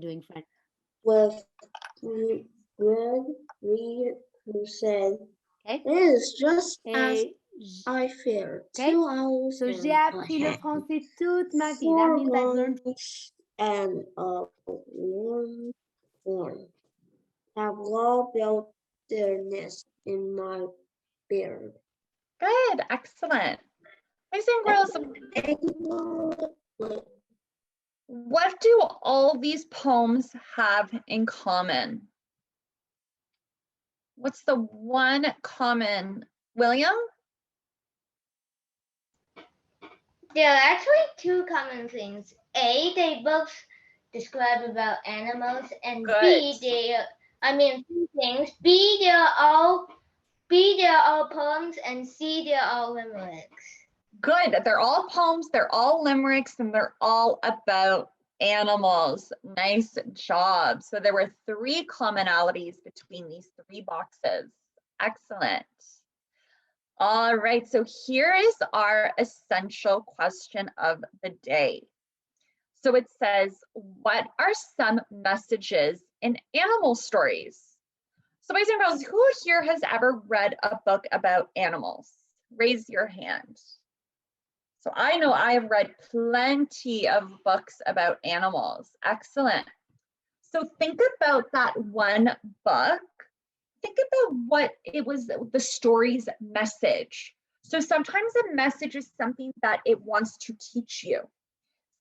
doing French. with Greg Reed, who said, Okay. "It is just as Et I feared. okay. 2 hours So, j'ai and appris le a half, français toute ma vie. That 4 means I've learned. months and a warm form have all built their nest in my beard." Good, excellent. Boys and girls, what do all these poems have in common? What's the one common, William? There are actually two common things. A, they both describe about animals, and Good. B, two things. B, they're all poems, and C, they're all limericks. Good, they're all poems, they're all limericks, and they're all about animals. Nice job. So there were 3 commonalities between these 3 boxes. Excellent. All right, so here is our essential question of the day. So it says, what are some messages in animal stories? So boys and girls, who here has ever read a book about animals? Raise your hand. So I know I have read plenty of books about animals. Excellent. So think about that one book. Think about what it was, the story's message. So sometimes a message is something that it wants to teach you,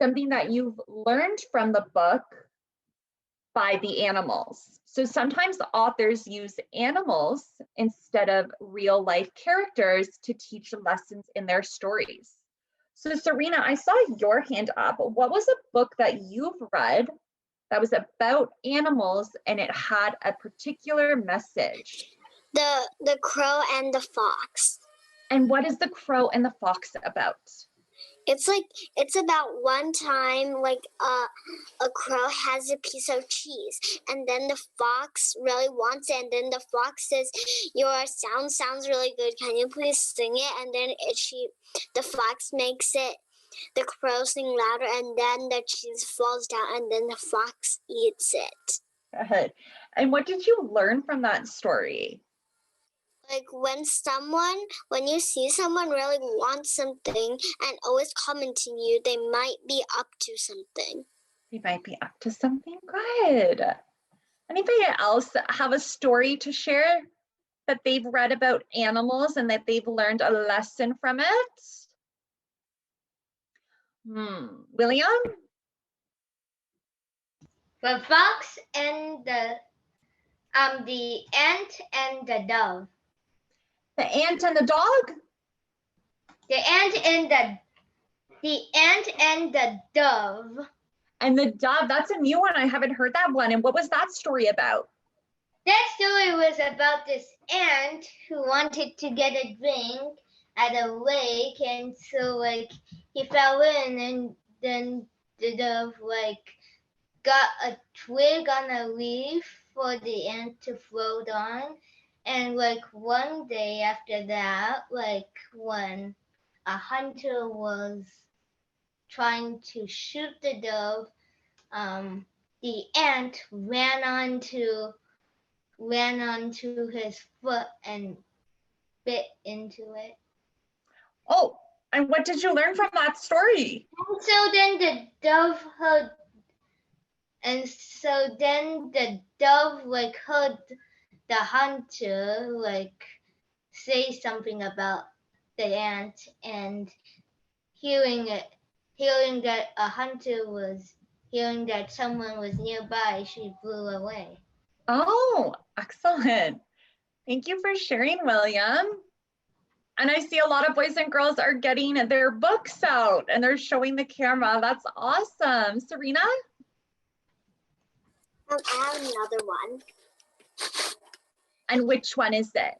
something that you've learned from the book by the animals. So sometimes the authors use animals instead of real life characters to teach lessons in their stories. So Serena, I saw your hand up. What was a book that you've read that was about animals and it had a particular message? The Crow and the Fox. And what is the Crow and the Fox about? It's about one time like a crow has a piece of cheese and then the fox really wants it and then the fox says, "Your sound sounds really good. Can you please sing it?" And then the fox makes it the crow sing louder and then the cheese falls down and then the fox eats it. Good. And what did you learn from that story? Like when you see someone really want something and always commenting you, they might be up to something. They might be up to something. Good. Anybody else have a story to share that they've read about animals and that they've learned a lesson from it? William? The fox and the ant and the dove. The ant and the dog? The ant and the dove. And the dove, that's a new one. I haven't heard that one. And what was that story about? That story was about this ant who wanted to get a drink at a lake, and so he fell in, and then the dove got a twig on a leaf for the ant to float on. And one day after that, when a hunter was trying to shoot the dove, the ant ran onto his foot and bit into it. Oh, and what did you learn from that story? And so then the dove heard the hunter say something about the ant, and hearing that someone was nearby, she flew away. Oh, excellent. Thank you for sharing, William. And I see a lot of boys and girls are getting their books out and they're showing the camera. That's awesome. Serena? I have another one. And which one is it?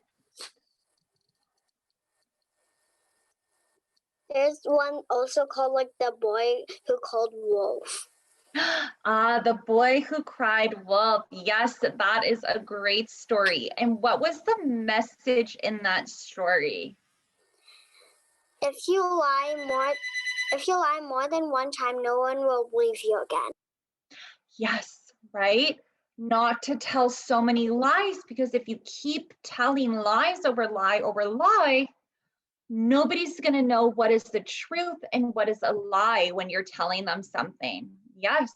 There's one also called The Boy Who Called Wolf. The Boy Who Cried Wolf. Yes, that is a great story. And what was the message in that story? If you lie more than one time, no one will believe you again. Yes, right? Not to tell so many lies, because if you keep telling lies over lie, nobody's going to know what is the truth and what is a lie when you're telling them something. Yes.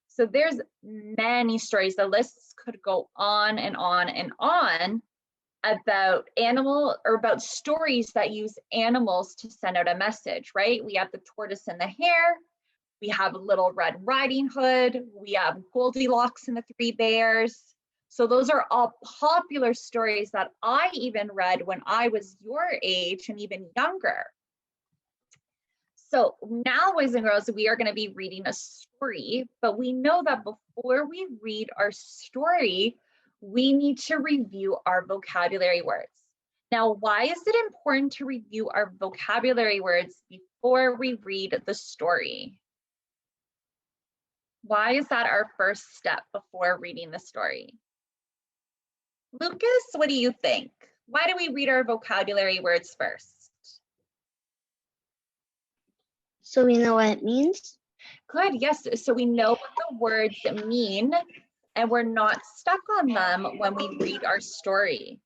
So there's many stories. The lists could go on and on and on about about stories that use animals to send out a message, right? We have the tortoise and the hare. We have Little Red Riding Hood. We have Goldilocks and the Three Bears. So those are all popular stories that I even read when I was your age and even younger. So now, boys and girls, we are going to be reading a story, but we know that before we read our story, we need to review our vocabulary words. Now, why is it important to review our vocabulary words before we read the story? Why is that our first step before reading the story? Lucas, what do you think? Why do we read our vocabulary words first? So we know what it means? Good, yes. So we know what the words mean and we're not stuck on them when we read our story.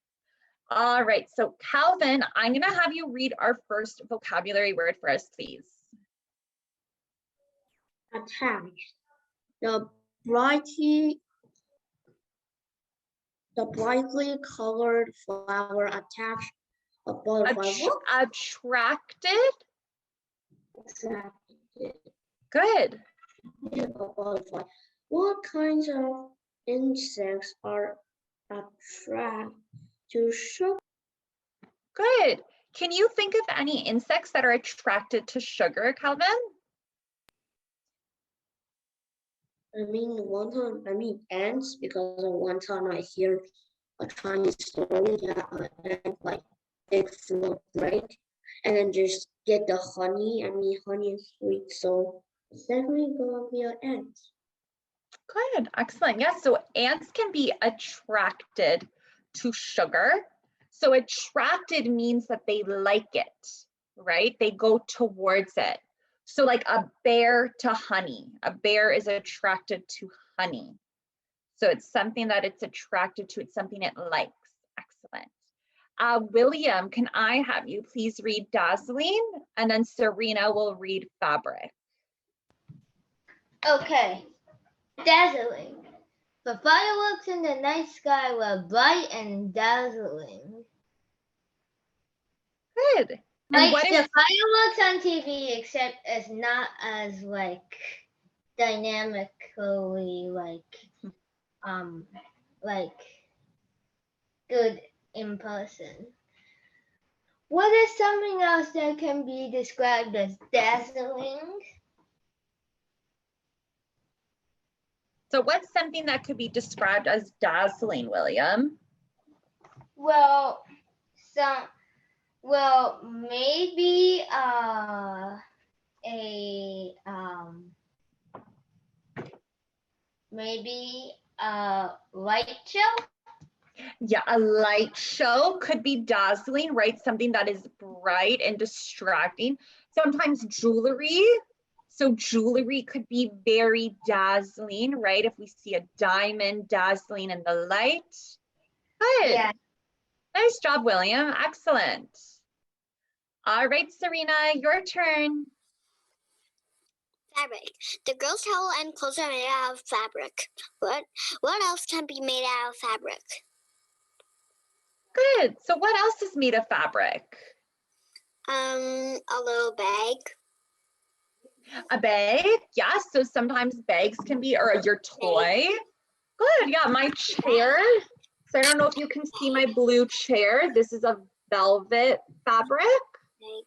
All right, so Calvin, I'm going to have you read our first vocabulary word for us, please. Attached. The brightly colored flower attached a butterfly. Attracted? Attracted Good. a butterfly. What kinds of insects are attracted to sugar? Good. Can you think of any insects that are attracted to sugar, Calvin? Ants, because one time I hear a Chinese story that an ant like big full of bread and then just get the honey. Honey is sweet, so it's definitely gonna be an ant. Good, excellent. Yes, so ants can be attracted to sugar. So attracted means that they like it, right? They go towards it. So like a bear to honey. A bear is attracted to honey. So it's something that it's attracted to. It's something it likes. Excellent. William, can I have you please read dazzling? And then Serena will read fabric. Okay. Dazzling. The fireworks in the night sky were bright and dazzling. Good. Like the fireworks on TV, except it's not as like dynamically like good in person. What is something else that can be described as dazzling? So what's something that could be described as dazzling, William? Well, maybe a light show. Yeah, a light show could be dazzling, right? Something that is bright and distracting. Sometimes jewelry. So jewelry could be very dazzling, right? If we see a diamond dazzling in the light. Good. Yeah. Nice job, William. Excellent. All right, Serena, your turn. Fabric. The girl's towel and clothes are made out of fabric. What else can be made out of fabric? Good. So what else is made of fabric? A little bag. A bag? Yes. So sometimes bags can be, or your toy. Good. Yeah, my chair. So I don't know if you can see my blue chair. This is a velvet fabric. Bag.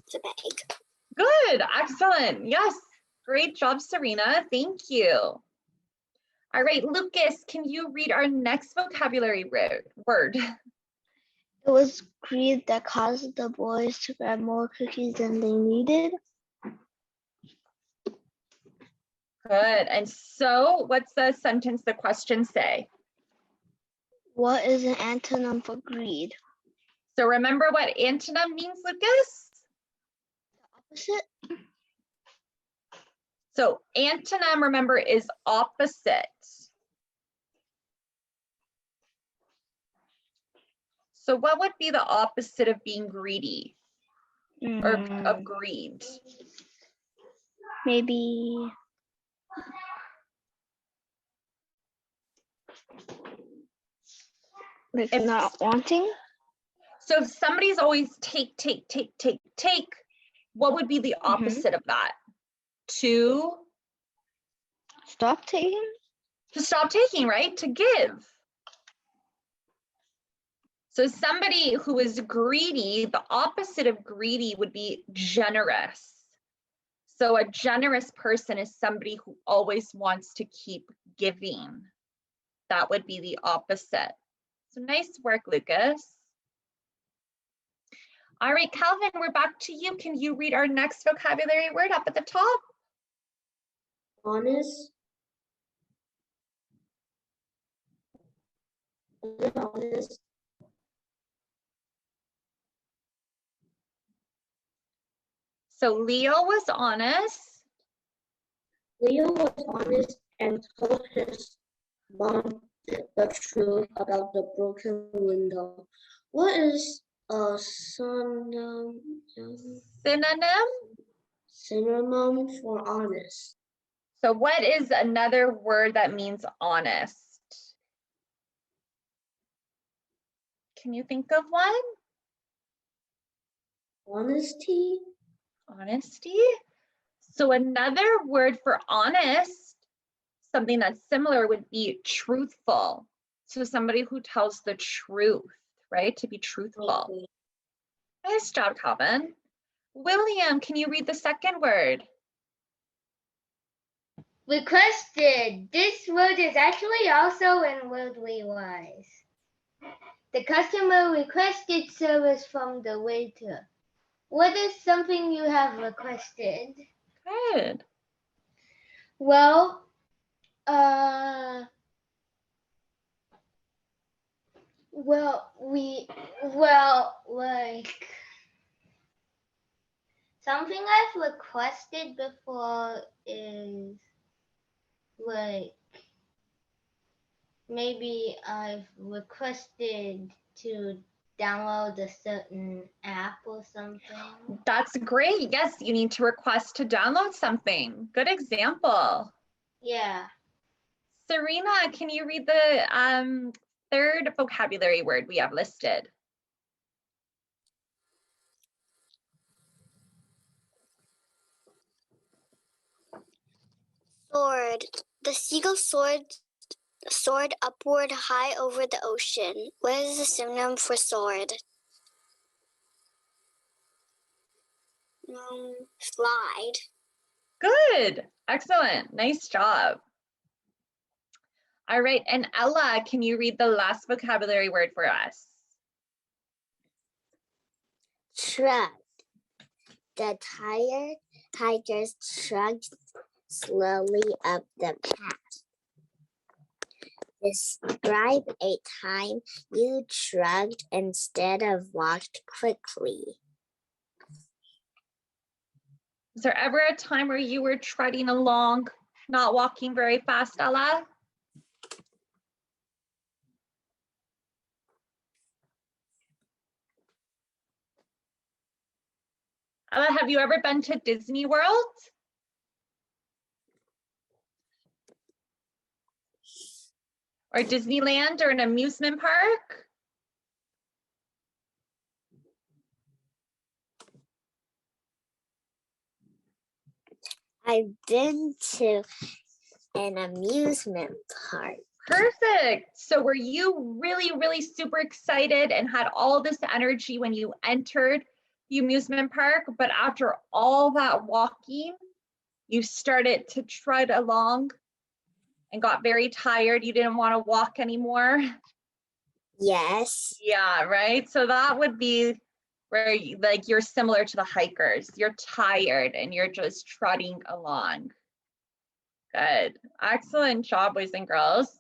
It's a bag. Good. Excellent. Yes. Great job, Serena. Thank you. All right, Lucas, can you read our next vocabulary word? It was greed that caused the boys to grab more cookies than they needed. Good. And so what's the sentence, the question say? What is an antonym for greed? So remember what antonym means, Lucas? Opposite? So antonym, remember, is opposite. So what would be the opposite of being greedy or of greed? Maybe like If- not wanting. So if somebody's always take, what would be the opposite of that? To Stop taking. stop taking, right? To give. So somebody who is greedy, the opposite of greedy would be generous. So a generous person is somebody who always wants to keep giving. That would be the opposite. So nice work, Lucas. All right, Calvin, we're back to you. Can you read our next vocabulary word up at the top? Honest. Honest. So Leo was honest. Leo was honest and told his mom the truth about the broken window. What is a synonym for honest? So what is another word that means honest? Can you think of one? Honesty. Honesty. So another word for honest, something that's similar, would be truthful. So somebody who tells the truth, right? To be truthful. Okay. Nice job, Calvin. William, can you read the second word? Requested. This word is actually also in worldly wise. The customer requested service from the waiter. What is something you have requested? Good. Well, like something I've requested before is like maybe I've requested to download a certain app or something. That's great. Yes, you need to request to download something. Good example. Yeah. Serena, can you read the third vocabulary word we have listed? Sword. The seagull soared upward high over the ocean. What is the synonym for sword? Slide. Good. Excellent. Nice job. All right. And Ella, can you read the last vocabulary word for us? Shrug. The tired hikers shrugged slowly up the path. Describe a time you shrugged instead of walked quickly. Was there ever a time where you were treading along, not walking very fast, Ella? Ella, have you ever been to Disney World? Or Disneyland or an amusement park? I've been to an amusement park. Perfect. So were you really, really super excited and had all this energy when you entered the amusement park, but after all that walking, you started to tread along and got very tired? You didn't want to walk anymore? Yes. Yeah, right. So that would be where you're similar to the hikers. You're tired and you're just trotting along. Good. Excellent job, boys and girls.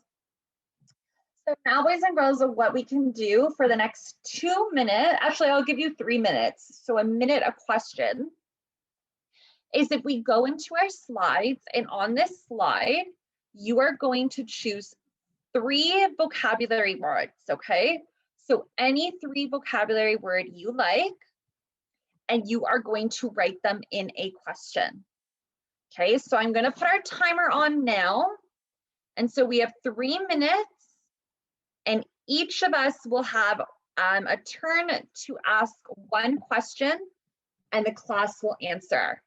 So now, boys and girls, of what we can do for the next 2 minutes, actually, I'll give you 3 minutes. So a minute a question. is if we go into our slides, and on this slide, you are going to choose 3 vocabulary words, okay? So any 3 vocabulary word you like, and you are going to write them in a question. Okay, so I'm gonna put our timer on now. And so we have 3 minutes, and each of us will have a turn to ask 1 question, and the class will answer.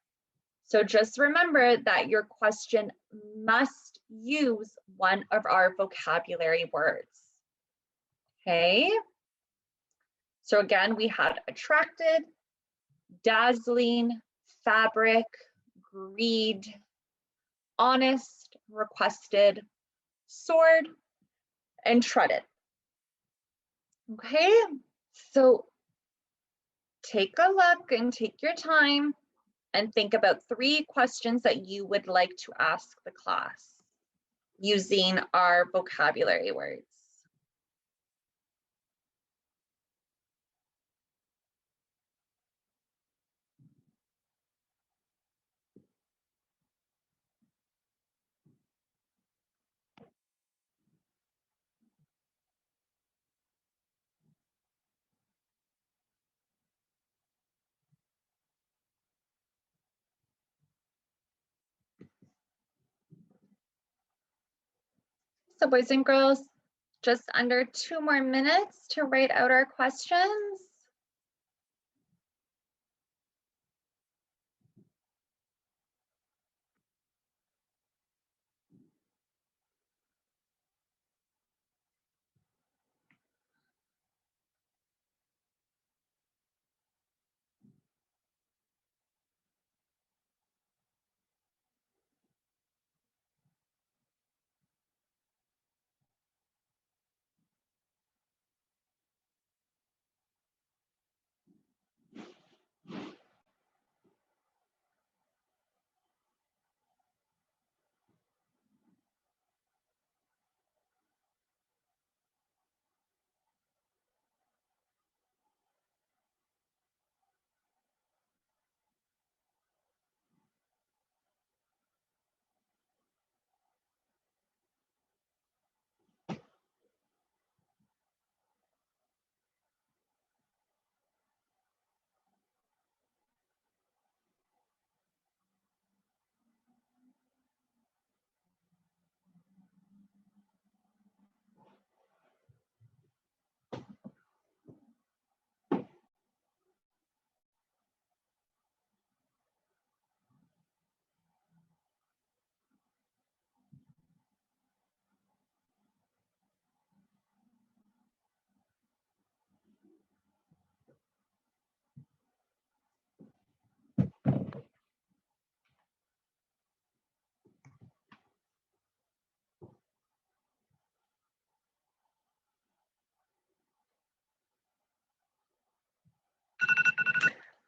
So just remember that your question must use one of our vocabulary words. Okay. So again, we had attracted, dazzling, fabric, greed, honest, requested, soared, and treaded. Okay, so take a look and take your time and think about 3 questions that you would like to ask the class using our vocabulary words. So boys and girls, just under 2 more minutes to write out our questions.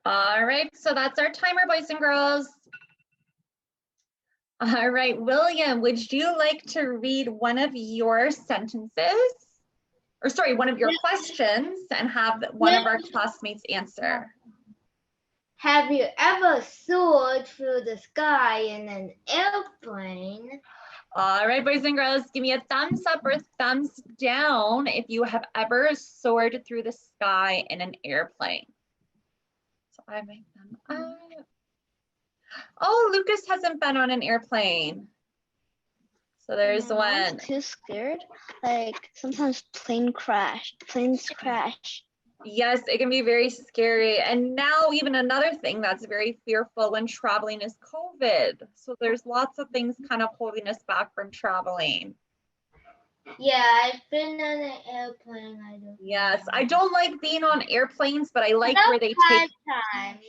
All right, so that's our timer, boys and girls. All right, William, would you like to read one of your sentences? Or sorry, one of your questions and have one of our classmates answer. Have you ever soared through the sky in an airplane? All right, boys and girls, give me a thumbs up or thumbs down if you have ever soared through the sky in an airplane. So I make them up. Oh, Lucas hasn't been on an airplane. So there's My mom's one. too scared. Like sometimes planes crash. Yes, it can be very scary. And now even another thing that's very fearful when traveling is COVID. So there's lots of things kind of holding us back from traveling. Yeah, I've been on an airplane. I don't. Yes, I don't like being on airplanes, but I like about where they 5 take. times.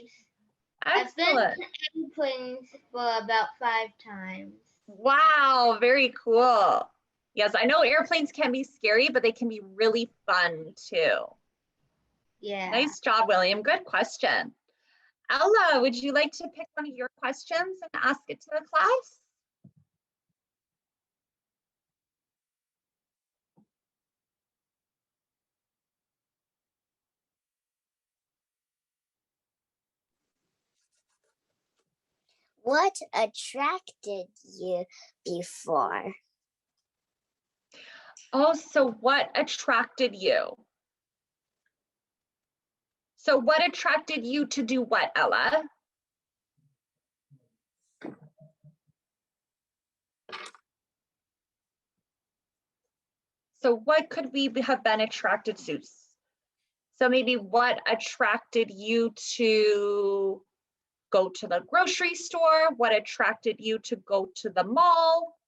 Excellent. I've been to airplanes for about 5 times. Wow, very cool. Yes, I know airplanes can be scary, but they can be really fun too. Yeah. Nice job, William. Good question. Ella, would you like to pick one of your questions and ask it to the class? What attracted you before? Oh, so what attracted you? So what attracted you to do what, Ella? So what could we have been attracted to? So maybe what attracted you to go to the grocery store? What attracted you to go to the mall?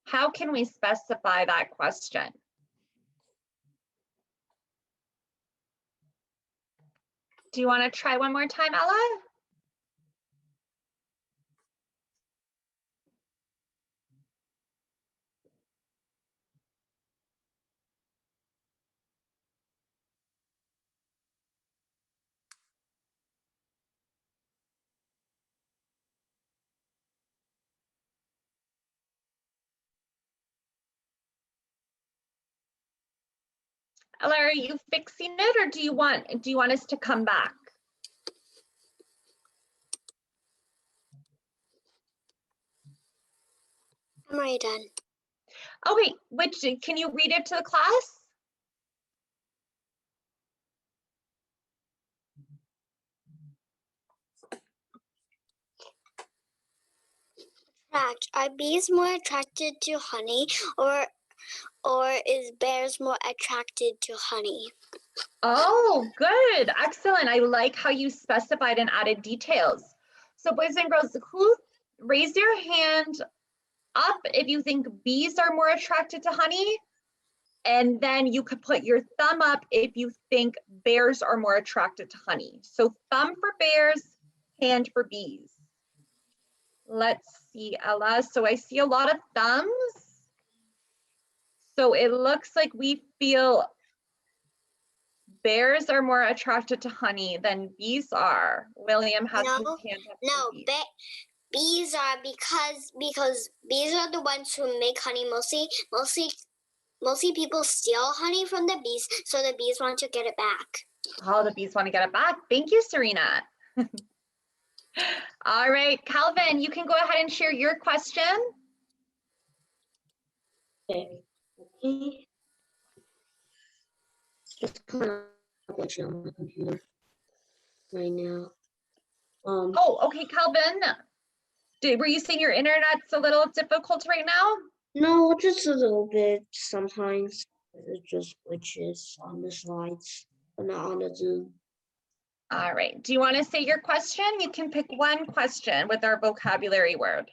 How can we specify that question? Do you want to try one more time, Ella? Ella, are you fixing it, or do you want us to come back? I'm already done. Okay, can you read it to the class? Are bees more attracted to honey, or is bears more attracted to honey? Oh, good, excellent. I like how you specified and added details. So boys and girls, who raise your hand up if you think bees are more attracted to honey, and then you could put your thumb up if you think bears are more attracted to honey. So thumb for bears, hand for bees. Let's see, Ella. So I see a lot of thumbs. So it looks like we feel bears are more attracted to honey than bees are. William has his hand up. No, bees are because bees are the ones who make honey mostly people steal honey from the bees, so the bees want to get it back. Oh, the bees want to get it back. Thank you, Serena. All right, Calvin, you can go ahead and share your question. Okay. It's kind of glitching on my computer right now. Oh, okay, Calvin. Were you saying your internet's a little difficult right now? No, just a little bit. Sometimes it just glitches on the slides, but not on the Zoom. All right. Do you want to say your question? You can pick one question with our vocabulary word.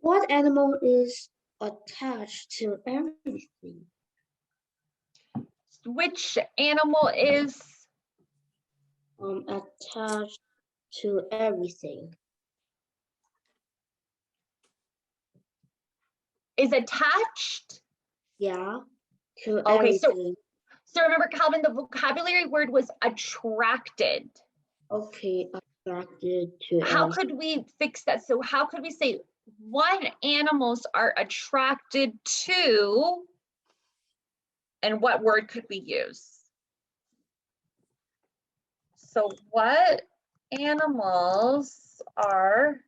What animal is attached to everything? Which animal is Attached to everything. attached? Yeah, to Okay, everything. so remember, Calvin, the vocabulary word was attracted. Okay, attracted to How everything. could we fix that? So how could we say what animals are attracted to, and what word could we use? So what animals are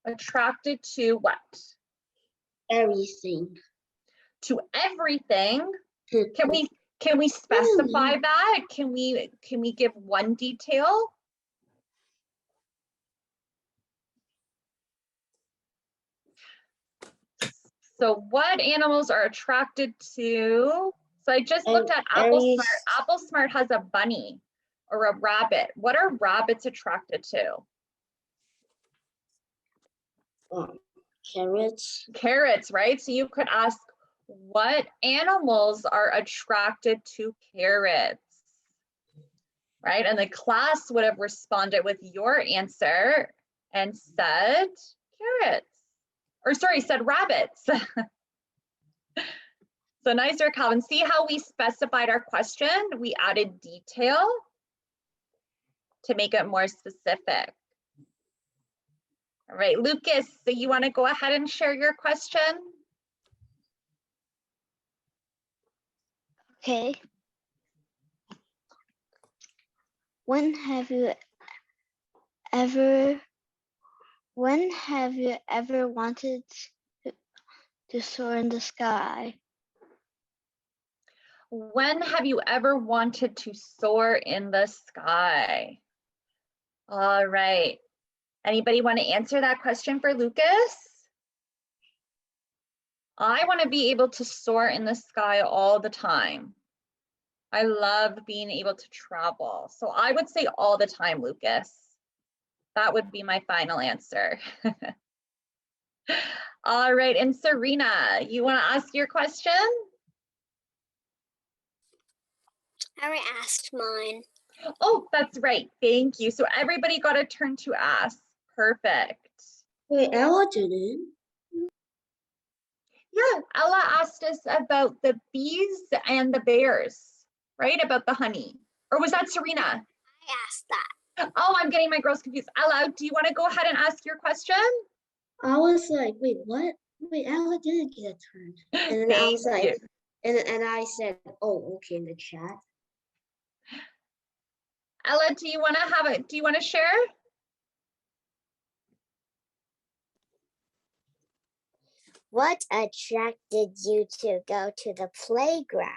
attracted to what? Everything. To everything. To Can we specify that? Can we give one detail? So what animals are attracted to? So I just looked at Applesmart. Applesmart has a bunny or a rabbit. What are rabbits attracted to? Carrots. Carrots, right? So you could ask, what animals are attracted to carrots? Right? And the class would have responded with your answer and said carrots. Or sorry, said rabbits. So nice there, Calvin. See how we specified our question? We added detail to make it more specific. All right, Lucas, so you want to go ahead and share your question? Okay. When have you ever wanted to soar in the sky? When have you ever wanted to soar in the sky? All right. Anybody want to answer that question for Lucas? I want to be able to soar in the sky all the time. I love being able to travel. So I would say all the time, Lucas. That would be my final answer. All right, and Serena, you want to ask your question? I already asked mine. Oh, that's right. Thank you. So everybody got a turn to ask. Perfect. Wait, Ella didn't. Yeah, Ella asked us about the bees and the bears, right? About the honey. Or was that Serena? I asked that. Oh, I'm getting my girls confused. Ella, do you want to go ahead and ask your question? I was like, wait, what? Wait, Ella didn't get a turn. And then I Thank was like, you. and I said, oh, okay, in the chat. Ella, do you want to share? What attracted you to go to the playground?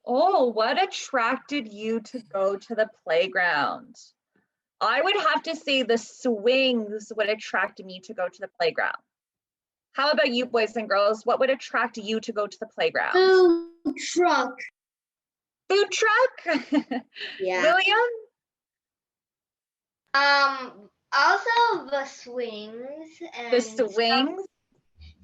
Oh, what attracted you to go to the playground? I would have to say the swings would attract me to go to the playground. How about you, boys and girls? What would attract you to go to the playground? Food truck. Food truck? Yeah. William? Also the swings and The swings?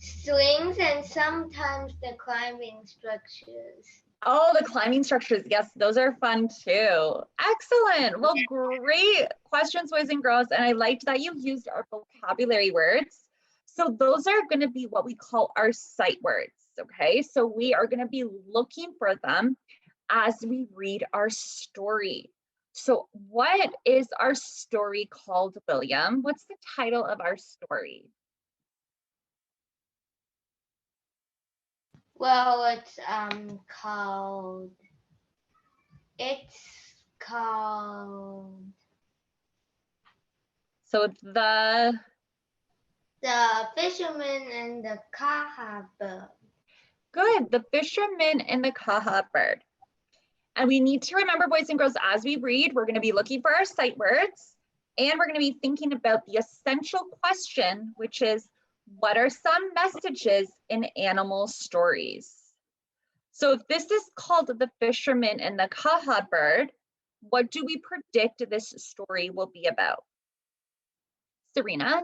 swings and sometimes the climbing structures. Oh, the climbing structures. Yes, those are fun too. Excellent. Well, great questions, boys and girls. And I liked that you used our vocabulary words. So those are going to be what we call our sight words. Okay, so we are going to be looking for them as we read our story. So what is our story called, William? What's the title of our story? Well, it's called So the Fisherman and the Kaha Bird. Good, the fisherman and the kaha bird. And we need to remember, boys and girls, as we read, we're going to be looking for our sight words, and we're going to be thinking about the essential question, which is, what are some messages in animal stories? So if this is called The Fisherman and the Kaha Bird, what do we predict this story will be about? Serena?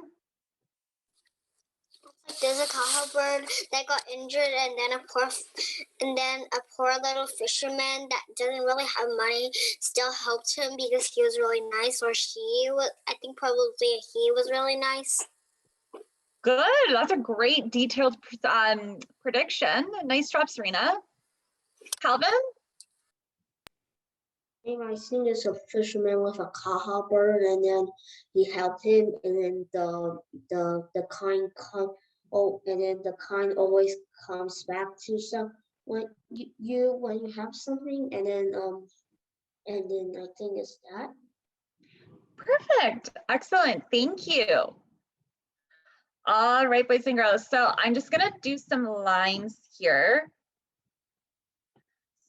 There's a kaha bird that got injured, and then a poor little fisherman that doesn't really have money still helped him because he was really nice, or she was. I think probably he was really nice. Good, that's a great detailed prediction. Nice job, Serena. Calvin? I think there's a fisherman with a kaha bird, and then he helped him, and then the kind and then the kind always comes back to some when you have something, and then I think it's that. Perfect. Excellent. Thank you. All right, boys and girls. So I'm just going to do some lines here.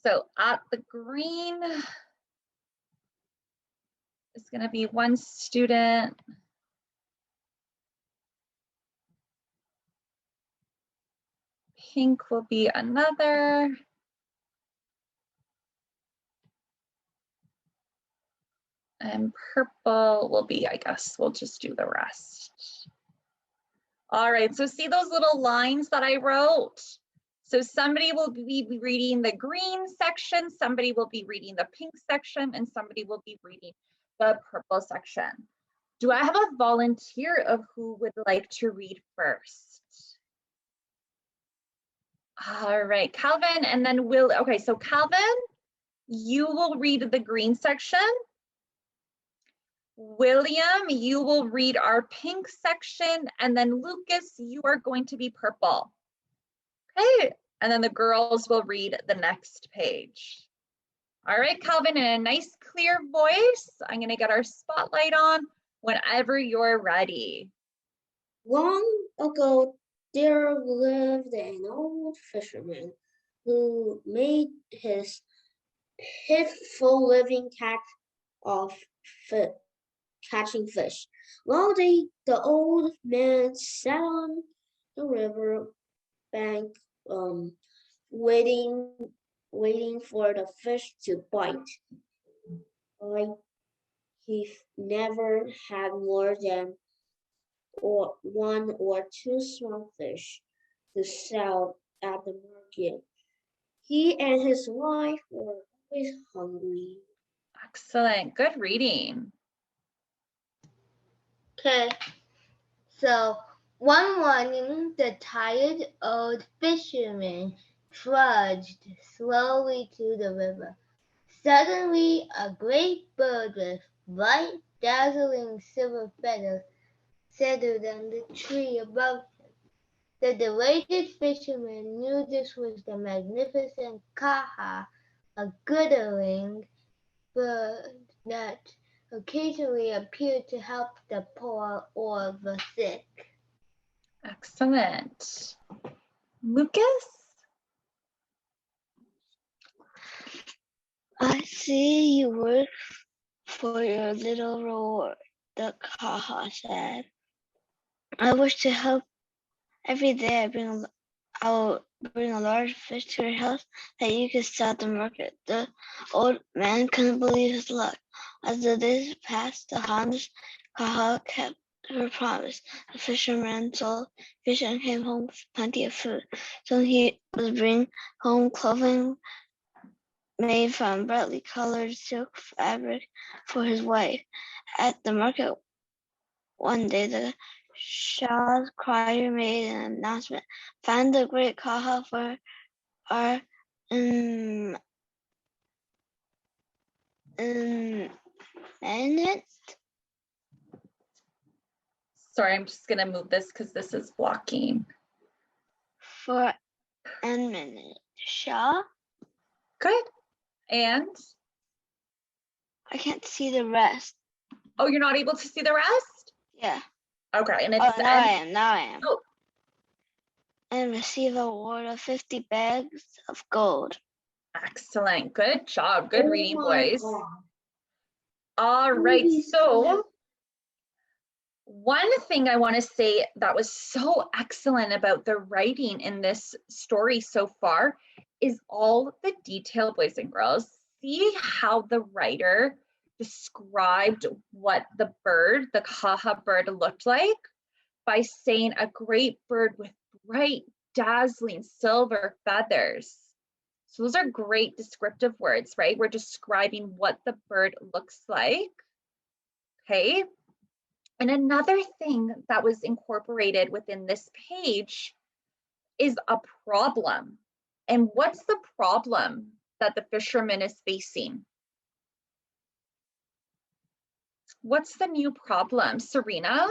So at the green is going to be one student. Pink will be another. And purple will be, I guess, we'll just do the rest. All right, so see those little lines that I wrote? So somebody will be reading the green section, somebody will be reading the pink section, and somebody will be reading the purple section. Do I have a volunteer of who would like to read first? All right, Calvin, and then Will. Okay, so Calvin, you will read the green section. William, you will read our pink section, and then Lucas, you are going to be purple. Okay, and then the girls will read the next page. All right, Calvin, in a nice clear voice. I'm going to get our spotlight on whenever you're ready. Long ago, there lived an old fisherman who made his full living of fi- catching fish. The old man sat on the river bank, waiting, waiting for the fish to bite. Like he never had more than one or two small fish to sell at the market. He and his wife were always hungry. Excellent. Good reading. Okay, so one morning the tired old fisherman trudged slowly to the river. Suddenly a great bird with bright, dazzling silver feathers settled on the tree above him. The delighted fisherman knew this was the magnificent Kaha, a glittering bird that occasionally appeared to help the poor or the sick. Excellent. Lucas? I see you work for your little reward, the Kaha said. I wish to help. Every day I will bring a large fish to your house that you can sell at the market. The old man couldn't believe his luck. As the days passed, the honest Kaha kept her promise. The fisherman sold fish and came home with plenty of food. Soon he was bringing home clothing made from brightly colored silk fabric for his wife. At the market one day, the Shah's crier made an announcement: "Find the great Kaha for our um, minute Sorry, I'm just going to move this because this is blocking. for an minute." Shah? Good. And? I can't see the rest. Oh, you're not able to see the rest? Yeah. Okay, and it's Oh, the now I end. am. Now I am. Oh. And receive a reward of 50 bags of gold. Excellent. Good job. Good reading, boys. God. All right. So one thing I want to say that was so excellent about the writing in this story so far is all the detail, boys and girls. See how the writer described what the bird, the Kaha bird, looked like by saying a great bird with bright, dazzling silver feathers. So those are great descriptive words, right? We're describing what the bird looks like, okay? And another thing that was incorporated within this page is a problem. And what's the problem that the fisherman is facing? What's the new problem, Serena?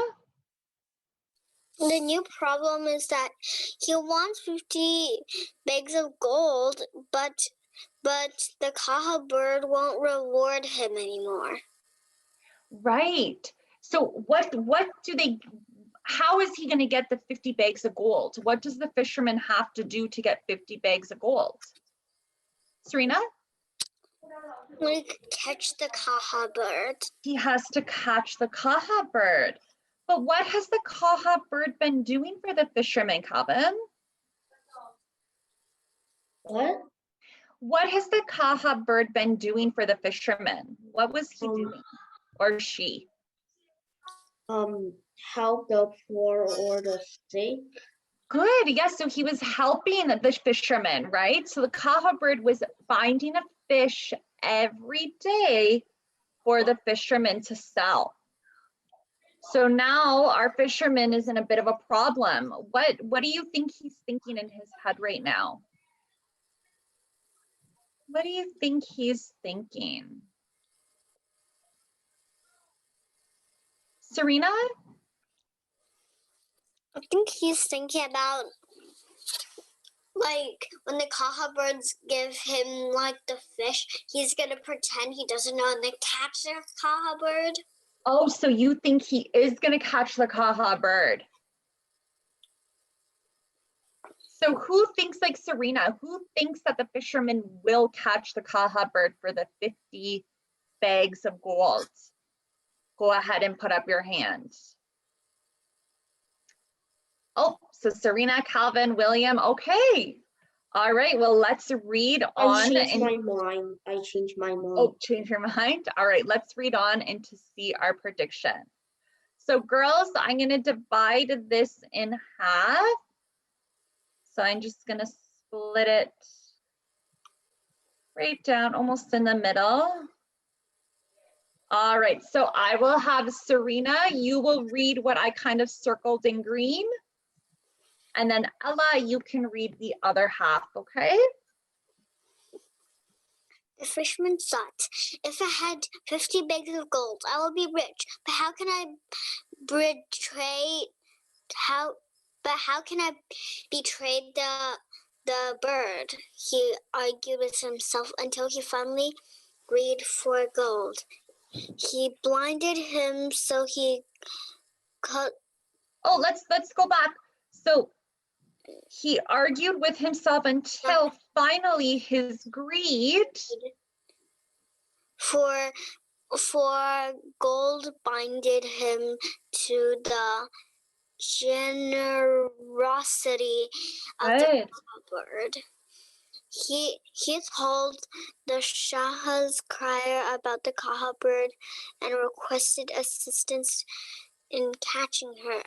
The new problem is that he wants 50 bags of gold, but the Kaha bird won't reward him anymore. Right. So what do they, how is he going to get the 50 bags of gold? What does the fisherman have to do to get 50 bags of gold? Serena? Like catch the Kaha bird. He has to catch the Kaha bird. But what has the Kaha bird been doing for the fisherman, Calvin? What? What has the Kaha bird been doing for the fisherman? What was he doing, or she? Help the poor or the sick. Good, yes, so he was helping the fisherman, right? So the Kaha bird was finding a fish every day for the fisherman to sell. So now our fisherman is in a bit of a problem. What do you think he's thinking in his head right now? What do you think he's thinking? Serena? I think he's thinking about like when the Kaha birds give him like the fish, he's gonna pretend he doesn't know and then catch the Kaha bird. Oh, so you think he is going to catch the Kaha bird? So who thinks like Serena? Who thinks that the fisherman will catch the Kaha bird for the 50 bags of gold? Go ahead and put up your hand. Oh, so Serena, Calvin, William, okay. All right, well, let's read on. I changed my mind. Oh, change your mind? All right, let's read on and to see our prediction. So girls, I'm gonna divide this in half. So I'm just gonna split it right down, almost in the middle. All right, so I will have Serena, you will read what I kind of circled in green. And then Ella, you can read the other half, okay? The fisherman thought, if I had 50 bags of gold, I will be rich. But how can I betray the bird? He argued with himself until he finally agreed for gold. He blinded him so he could. Oh, let's go back. So he argued with himself until finally his greed for gold binded him to the generosity of the bird. He told the Shah's crier about the Kaha bird and requested assistance in catching her.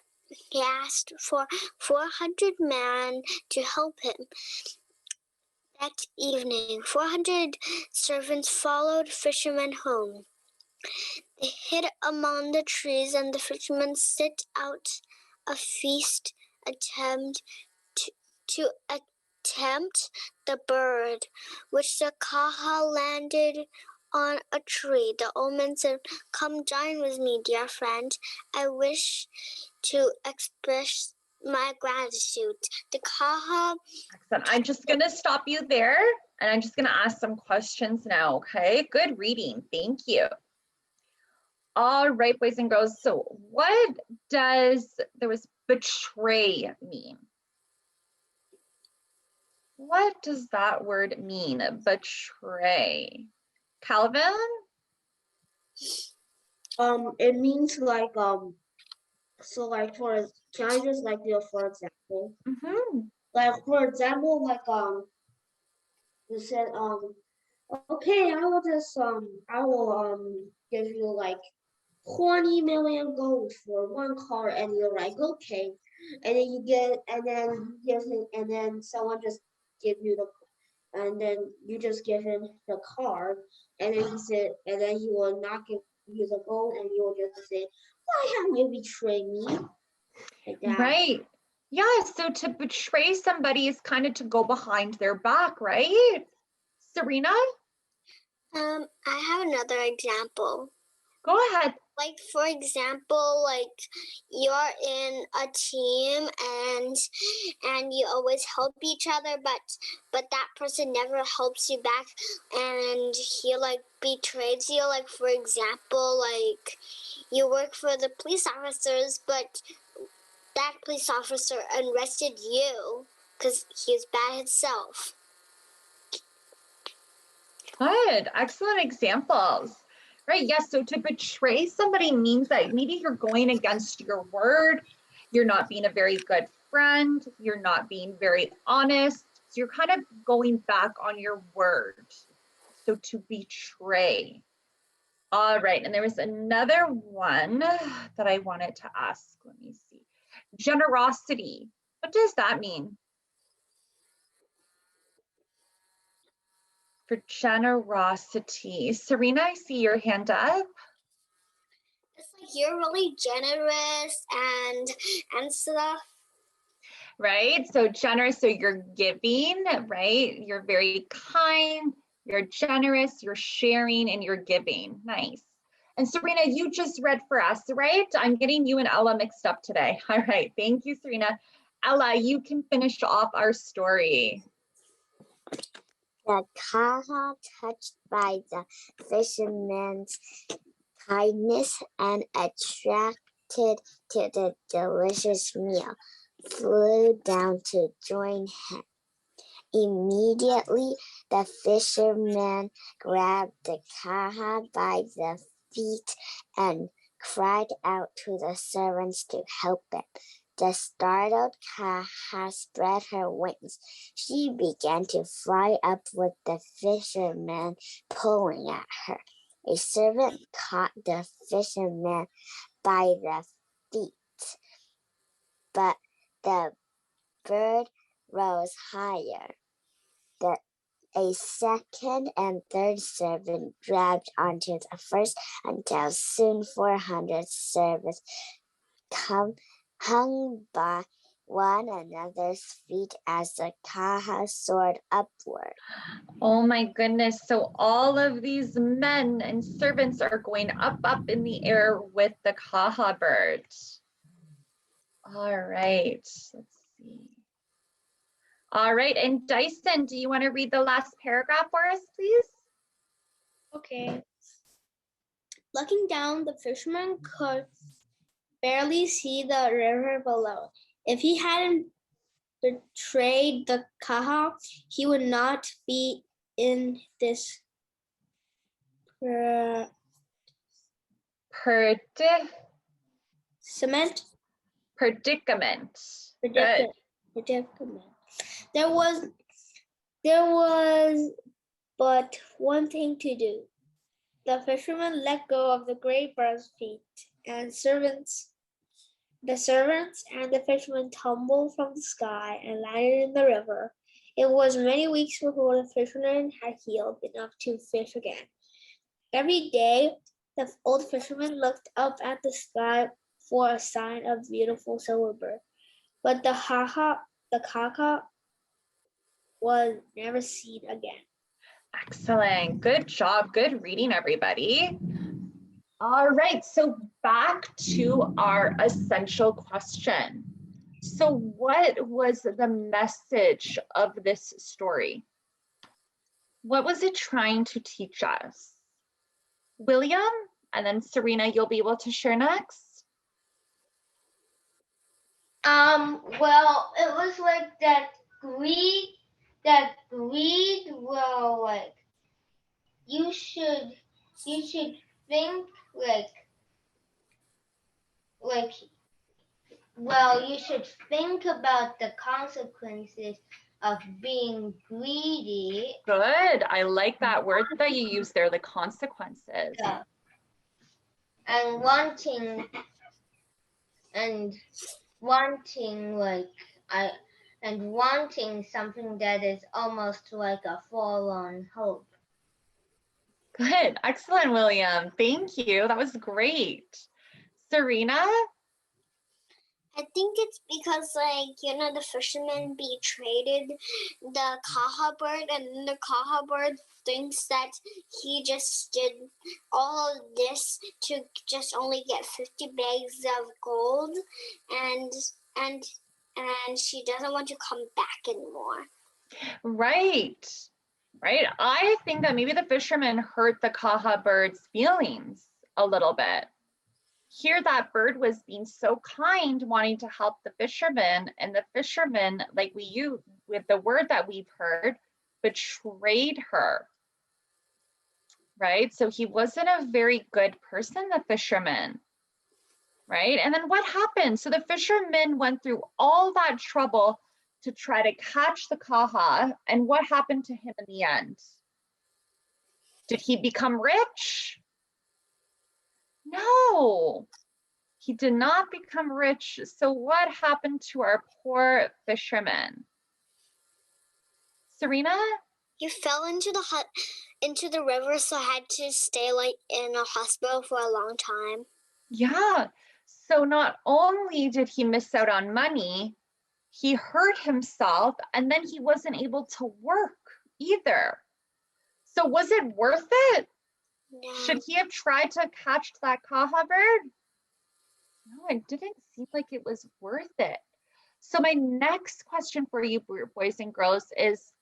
He asked for 400 men to help him. That evening, 400 servants followed fishermen home. They hid among the trees, and the fishermen set out a feast to tempt the bird, which the Kaha landed on a tree. The old man said, "Come dine with me, dear friend. I wish to express my gratitude." The Kaha. Excellent. I'm just going to stop you there and I'm just going to ask some questions now, okay? Good reading. Thank you. All right, boys and girls. So what does betray mean? What does that word mean? Betray. Calvin? It means like so like can I just like do for example? Like for example, like you said okay, I will give you like 20 million gold for one car, and you're like, okay, and then and then someone just give you and then you just give him the car, and then he said, and then he will not give you the gold, and you will just say, why have you betrayed me? Like that. Right. Yeah, so to betray somebody is kind of to go behind their back, right? Serena? I have another example. Go ahead. Like, for example, like you're in a team and you always help each other, but that person never helps you back, and he like betrays you. Like, for example, like you work for the police officers, but that police officer arrested you because he was bad himself. Good. Excellent examples. Right. Yes. So to betray somebody means that maybe you're going against your word. You're not being a very good friend. You're not being very honest. So you're kind of going back on your word. So to betray. All right. And there was another one that I wanted to ask. Let me see. Generosity. What does that mean? For generosity. Serena, I see your hand up. It's like you're really generous and stuff. Right? So generous, so you're giving, right? You're very kind, you're generous, you're sharing, and you're giving. Nice. And Serena, you just read for us, right? I'm getting you and Ella mixed up today. All right. Thank you, Serena. Ella, you can finish off our story. The Kaha, touched by the fisherman's kindness and attracted to the delicious meal, flew down to join him. Immediately, the fisherman grabbed the Kaha by the feet and cried out to the servants to help him. The startled Kaha spread her wings. She began to fly up with the fisherman pulling at her. A servant caught the fisherman by the feet, but the bird rose higher. A second and third servant grabbed onto the first until soon 400 servants hung by one another's feet as the Kaha soared upward. Oh my goodness. So all of these men and servants are going up in the air with the Kaha bird. All right, let's see. All right, and Dyson, do you want to read the last paragraph for us, please? Okay. Looking down, the fisherman could barely see the river below. If he hadn't betrayed the Kaha, he would not be in this cement Predicament. predicament. There was but one thing to do. The fisherman let go of the great bird's feet, and the servants and the fisherman tumbled from the sky and landed in the river. It was many weeks before the fisherman had healed enough to fish again. Every day, the old fisherman looked up at the sky for a sign of beautiful silver bird, but the Kaka was never seen again. Excellent. Good job. Good reading, everybody. All right, so back to our essential question. So what was the message of this story? What was it trying to teach us? William, and then Serena, you'll be able to share next. Well, it was like that greed well, like you should think you should think about the consequences of being greedy. Good. I like that word that you used there, the consequences. Yeah. And wanting something that is almost like a forlorn hope. Good. Excellent, William. Thank you. That was great. Serena? I think it's because, the fisherman betrayed the Kaha bird, and then the Kaha bird thinks that he just did all of this to just only get 50 bags of gold, and she doesn't want to come back anymore. Right. Right. I think that maybe the fisherman hurt the Kaha bird's feelings a little bit. Here that bird was being so kind, wanting to help the fisherman, and the fisherman, like we use with the word that we've heard, betrayed her. Right? So he wasn't a very good person, the fisherman. Right? And then what happened? So the fisherman went through all that trouble to try to catch the Kaha, and what happened to him in the end? Did he become rich? No, he did not become rich. So what happened to our poor fisherman? Serena? He fell into the river, so had to stay in a hospital for a long time. Yeah. So not only did he miss out on money, he hurt himself, and then he wasn't able to work either. So was it worth it? No. Should he have tried to catch that Kaha bird? No, it didn't seem like it was worth it. So my next question for you, boys and girls, is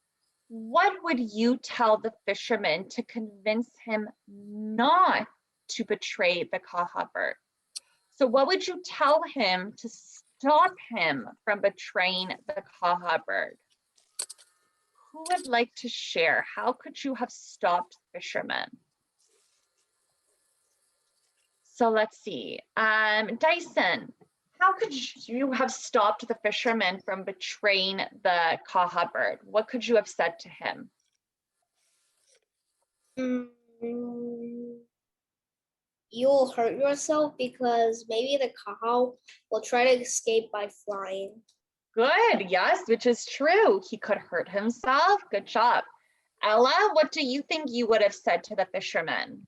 what would you tell the fisherman to convince him not to betray the Kaha bird? So what would you tell him to stop him from betraying the Kaha bird? Who would like to share? How could you have stopped the fisherman? So let's see. Dyson, how could you have stopped the fisherman from betraying the Kaha bird? What could you have said to him? You'll hurt yourself because maybe the Kaha will try to escape by flying. Good, yes, which is true. He could hurt himself. Good job. Ella, what do you think you would have said to the fisherman?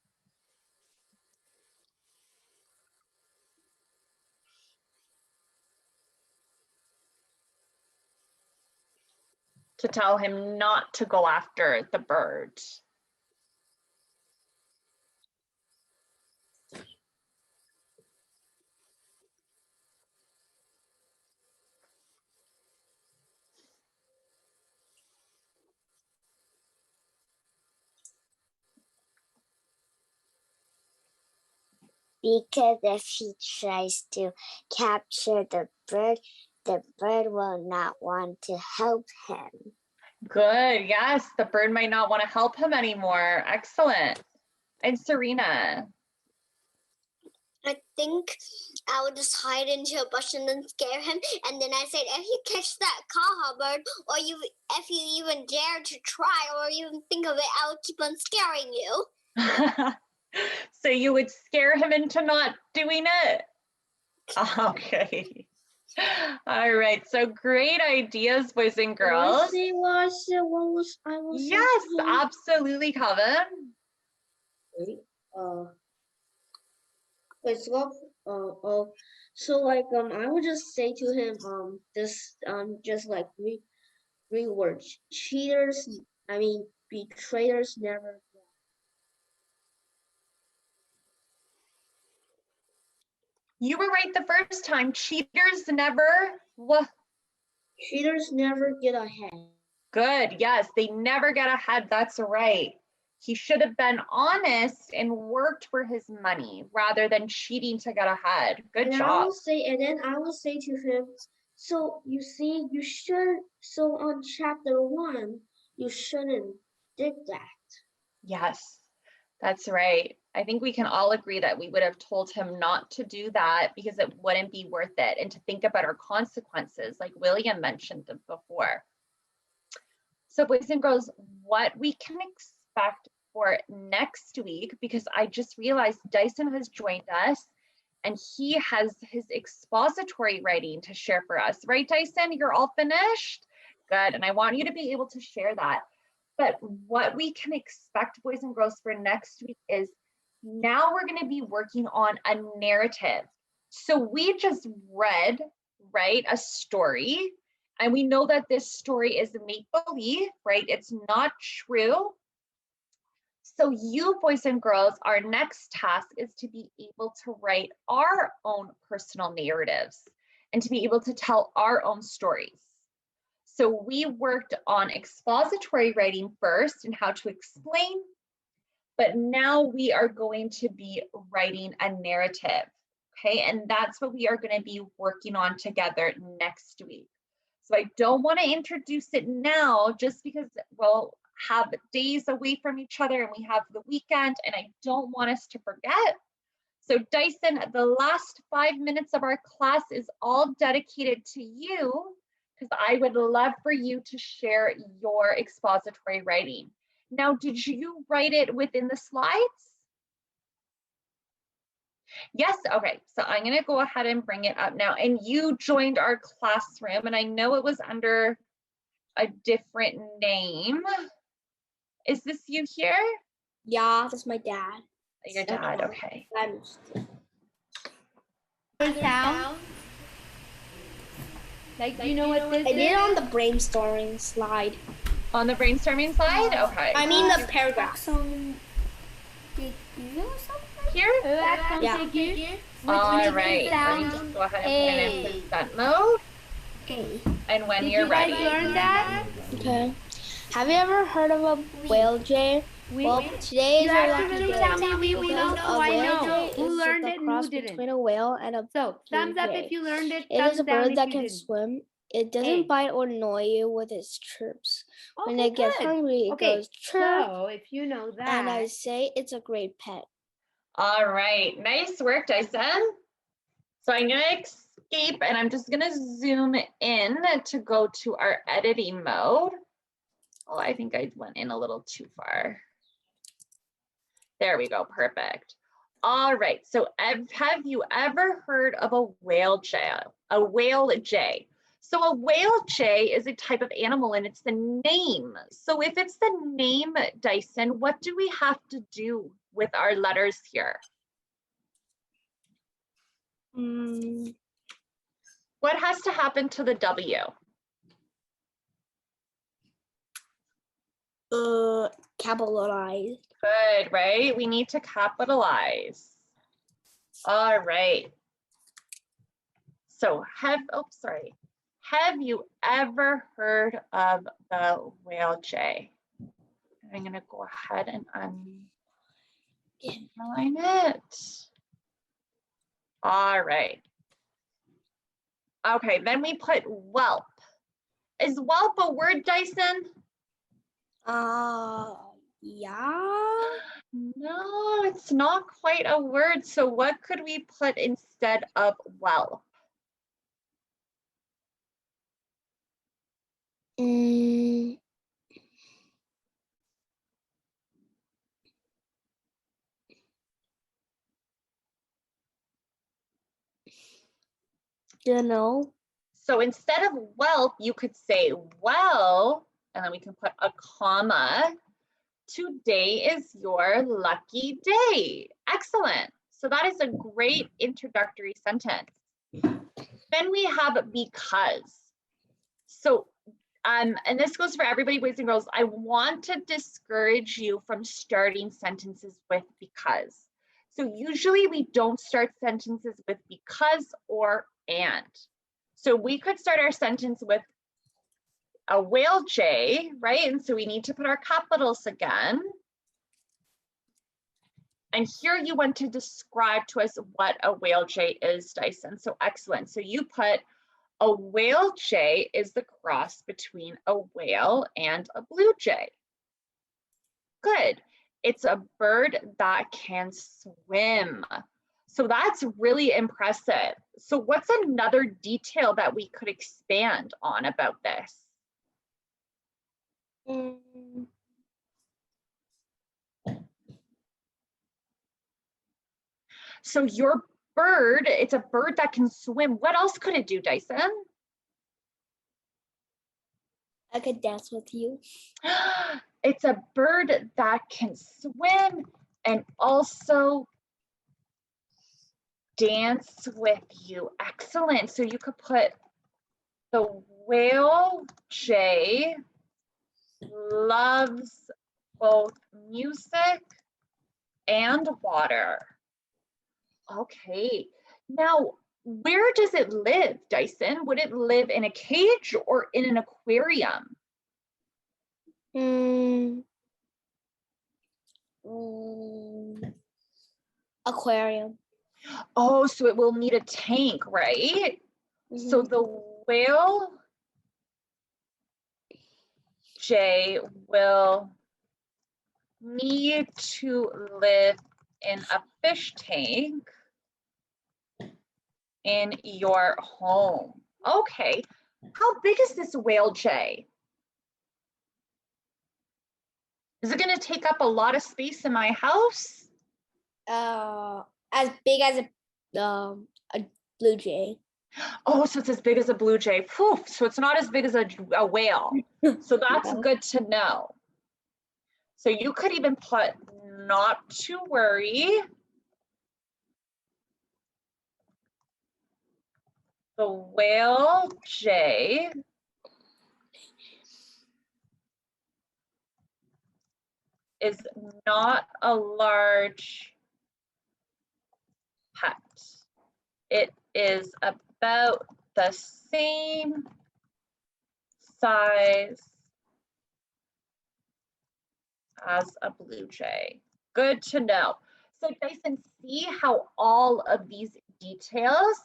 To tell him not to go after the bird. Because if he tries to capture the bird will not want to help him. Good, yes, the bird might not want to help him anymore. Excellent. And Serena? I think I would just hide into a bush and then scare him. And then I said, if you catch that Kaha bird, or if you even dare to try or even think of it, I will keep on scaring you. So you would scare him into not doing it? Okay. All right, so great ideas, boys and girls. Yes, absolutely, Calvin. Wait, so like I would just say to him this just like three words: betrayers never. You were right the first time. Cheaters never what? Cheaters never get ahead. Good, yes, they never get ahead. That's right. He should have been honest and worked for his money rather than cheating to get ahead. Good job. Then I will say to him, so you see, so on chapter 1, you shouldn't did that. Yes, that's right. I think we can all agree that we would have told him not to do that because it wouldn't be worth it and to think about our consequences, like William mentioned before. So boys and girls, what we can expect for next week, because I just realized Dyson has joined us and he has his expository writing to share for us. Right, Dyson? You're all finished? Good, and I want you to be able to share that. But what we can expect, boys and girls, for next week is now we're going to be working on a narrative. So we just read, right, a story, and we know that this story is make-believe, right? It's not true. So you, boys and girls, our next task is to be able to write our own personal narratives and to be able to tell our own stories. So we worked on expository writing first and how to explain, but now we are going to be writing a narrative, okay? And that's what we are going to be working on together next week. So I don't want to introduce it now just because we'll have days away from each other and we have the weekend and I don't want us to forget. So Dyson, the last 5 minutes of our class is all dedicated to you because I would love for you to share your expository writing. Now, did you write it within the slides? Yes, okay, so I'm gonna go ahead and bring it up now. And you joined our classroom and I know it was under a different name. Is this you here? Yeah, that's my dad. Your dad, okay. Sound? Like, do you know what this I is? did it on the brainstorming slide. On the brainstorming slide? Okay. I mean the paragraph. Here? Yeah. All right, let me just go ahead and put it in present mode. Okay. and when Did you're you guys ready. learn that? Okay. Have you ever heard of a whale jay? Well, today is You your have to lucky really day. tell me we know, Because so a I whale know jay who is learned the it and cross who didn't. between a whale and a So blue thumbs up jay. if you learned it. It is Thumbs a down bird if that you can didn't. swim. It doesn't Hey. bite or annoy you with its chirps. When Okay, it gets good. hungry, it Okay, goes chirp. so if you know that, And I say it's a great pet. All right, nice work, Dyson. So I'm gonna escape and I'm just gonna zoom in to go to our editing mode. Oh, I think I went in a little too far. There we go, perfect. All right, so have you ever heard of a whale jay? A whale jay. So a whale jay is a type of animal and it's the name. So if it's the name, Dyson, what do we have to do with our letters here? What has to happen to the W? Capitalized. Good, right? We need to capitalize. All right. So have you ever heard of the whale jay? I'm gonna go ahead and underline it. All right. Okay, then we put whelp. Is whelp a word, Dyson? Yeah. No, it's not quite a word. So what could we put instead of whelp? You know. So instead of whelp, you could say well, and then we can put a comma. Today is your lucky day. Excellent. So that is a great introductory sentence. Then we have because. So, and this goes for everybody, boys and girls. I want to discourage you from starting sentences with because. So usually we don't start sentences with because or and. So we could start our sentence with a whale jay, right? And so we need to put our capitals again. And here you want to describe to us what a whale jay is, Dyson. So excellent. So you put a whale jay is the cross between a whale and a blue jay. Good. It's a bird that can swim. So that's really impressive. So what's another detail that we could expand on about this? So your bird, it's a bird that can swim. What else could it do, Dyson? I could dance with you. It's a bird that can swim and also dance with you. Excellent. So you could put the whale jay loves both music and water. Okay. Now, where does it live, Dyson? Would it live in a cage or in an aquarium? Aquarium. Oh, so it will need a tank, right? So the whale jay will need to live in a fish tank in your home. Okay. How big is this whale jay? Is it going to take up a lot of space in my house? As big as a blue jay. Oh, so it's as big as a blue jay. Whew, so it's not as big as a whale. So that's good to know. So you could even put not to worry. The whale jay is not a large pet. It is about the same size as a blue jay. Good to know. So Dyson, see how all of these details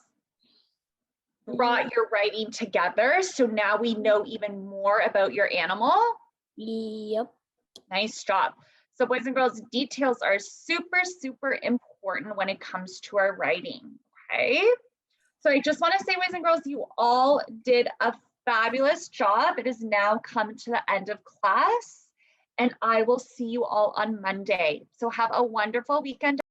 brought your writing together. So now we know even more about your animal. Yep. Nice job. So boys and girls, details are super, super important when it comes to our writing, okay? So I just want to say, boys and girls, you all did a fabulous job. It has now come to the end of class, and I will see you all on Monday. So have a wonderful weekend.